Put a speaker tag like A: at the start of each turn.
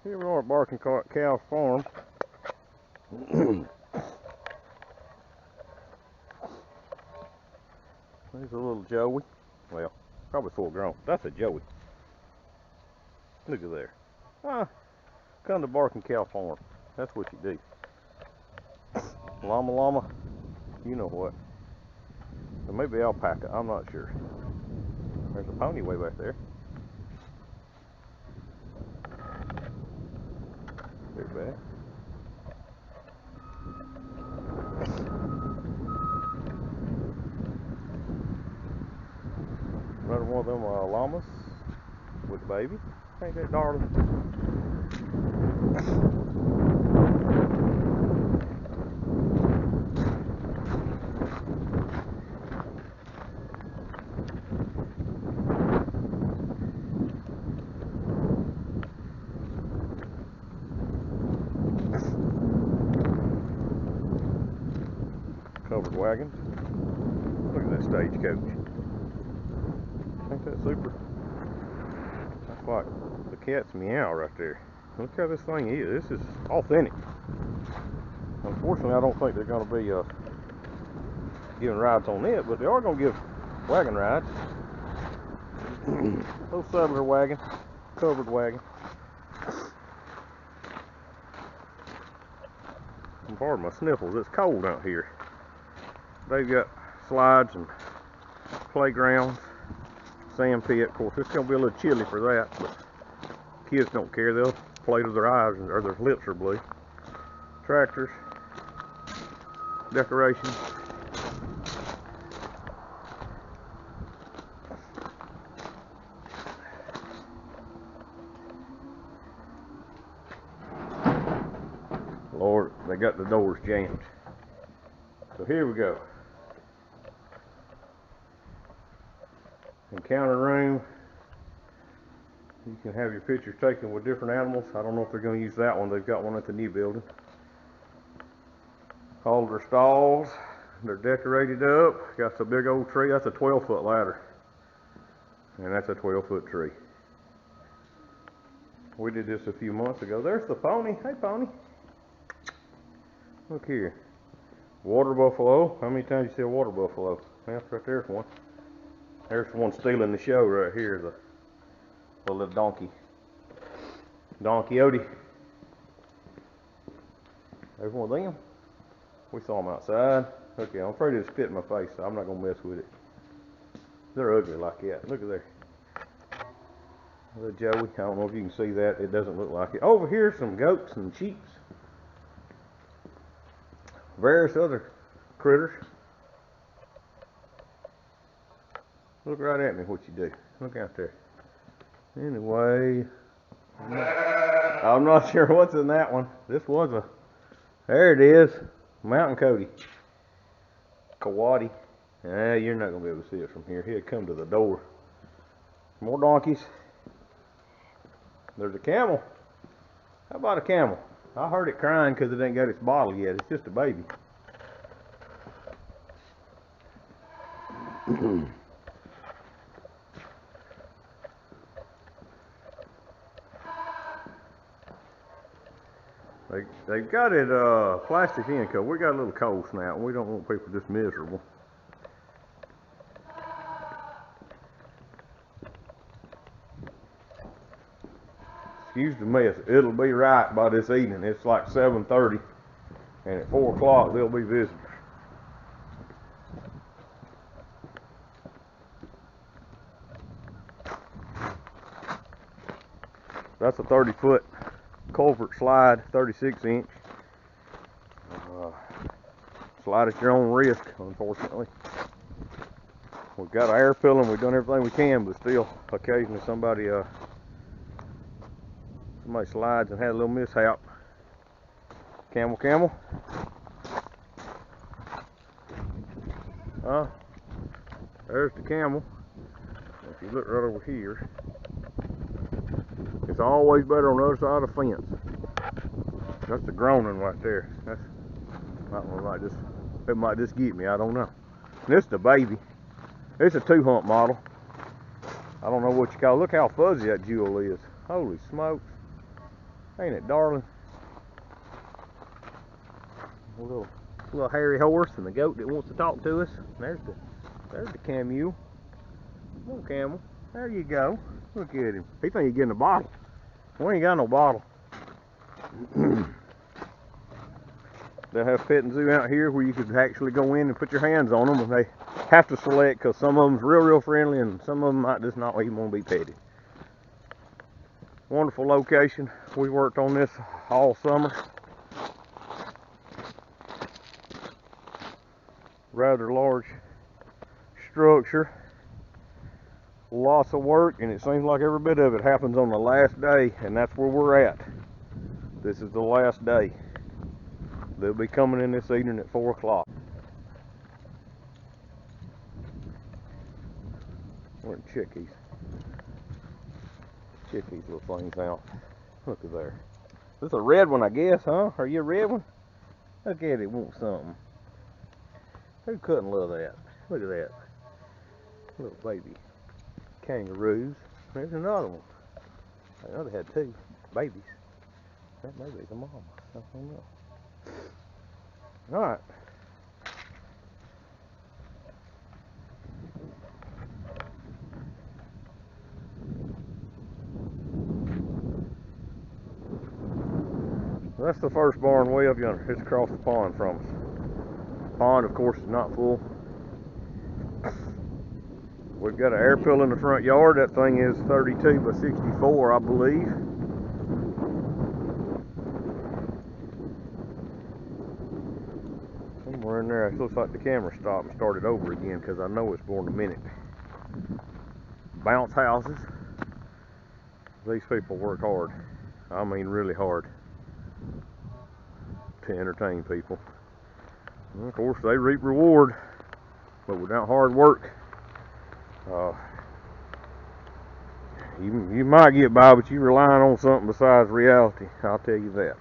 A: Here we are at Barking Cow Farm. There's a little Joey. Well, probably full grown. That's a Joey. Look at there. Ah, come to Barking Cow Farm. That's what you do. Llama, you know what. Or maybe alpaca, I'm not sure. There's a pony way back there. They're back. Another one of them llamas with the baby. Ain't that darling? Covered wagons. Look at that stagecoach. Ain't that super? That's like the cat's meow right there. Look how this thing is. This is authentic. Unfortunately, I don't think they're going to be giving rides on it, but they are going to give wagon rides. Little settler wagon, covered wagon. And pardon my sniffles, it's cold out here. They've got slides and playgrounds, sand pit. Of course, it's going to be a little chilly for that, but kids don't care. They'll play till their eyes or their lips are blue. Tractors, decorations. Lord, they got the doors jammed. So here we go. Encounter room. You can have your pictures taken with different animals. I don't know if they're going to use that one. They've got one at the new building. All their stalls. They're decorated up. Got a big old tree. That's a 12-foot ladder. And that's a 12-foot tree. We did this a few months ago. There's the pony. Hey, pony. Look here. Water buffalo. How many times you see a water buffalo? Yeah, right there's one. There's one stealing the show right here. The little donkey. Don Quixote. There's one of them. We saw them outside. Okay, I'm afraid it'll spit in my face, so I'm not going to mess with it. They're ugly like that. Look at there. Little Joey. I don't know if you can see that. It doesn't look like it. Over here, some goats and sheep. Various other critters. Look right at me what you do. Look out there. Anyway, I'm not sure what's in that one. This was a, there it is, mountain coyote. Coati. You're not going to be able to see it from here. He'll come to the door. More donkeys. There's a camel. How about a camel? I heard it crying because it ain't got its bottle yet. It's just a baby. They've got it plastic in because we got a little cold snap and we don't want people this miserable. Excuse the mess. It'll be right by this evening. It's like 7:30 and at 4 o'clock there'll be visitors. That's a 30-foot culvert slide, 36-inch. Slide at your own risk, unfortunately. We've got an air pillar and we've done everything we can, but still, occasionally somebody slides and had a little mishap. Camel. There's the camel. If you look right over here, it's always better on the other side of the fence. That's the groaning right there. It might just get me, I don't know. And this is the baby. It's a 2-hump model. I don't know what you call it. Look how fuzzy that jewel is. Holy smokes. Ain't it, darling? A little hairy horse and the goat that wants to talk to us. There's the camel. Come on, camel. There you go. Look at him. He think he's getting a bottle. We ain't got no bottle. They have petting zoo out here where you could actually go in and put your hands on them, and they have to select because some of them's real friendly and some of them might just not even want to be petted. Wonderful location. We worked on this all summer. Rather large structure. Lots of work, and it seems like every bit of it happens on the last day, and that's where we're at. This is the last day. They'll be coming in this evening at 4 o'clock. Where the chickies? Check these little things out. Look at there. This is a red one, I guess, huh? Are you a red one? Look at it, want something. Who couldn't love that? Look at that. Little baby kangaroos. There's another one. I know they had 2 babies. That maybe it's a mama. I don't know. Alright. That's the first barn way up yonder. It's across the pond from us. The pond, of course, is not full. We've got an air pill in the front yard. That thing is 32 by 64, I believe. Somewhere in there, it looks like the camera stopped and started over again because I know it's more than a minute. Bounce houses. These people work hard. I mean really hard to entertain people. And of course, they reap reward, but without hard work, you might get by, but you're relying on something besides reality. I'll tell you that.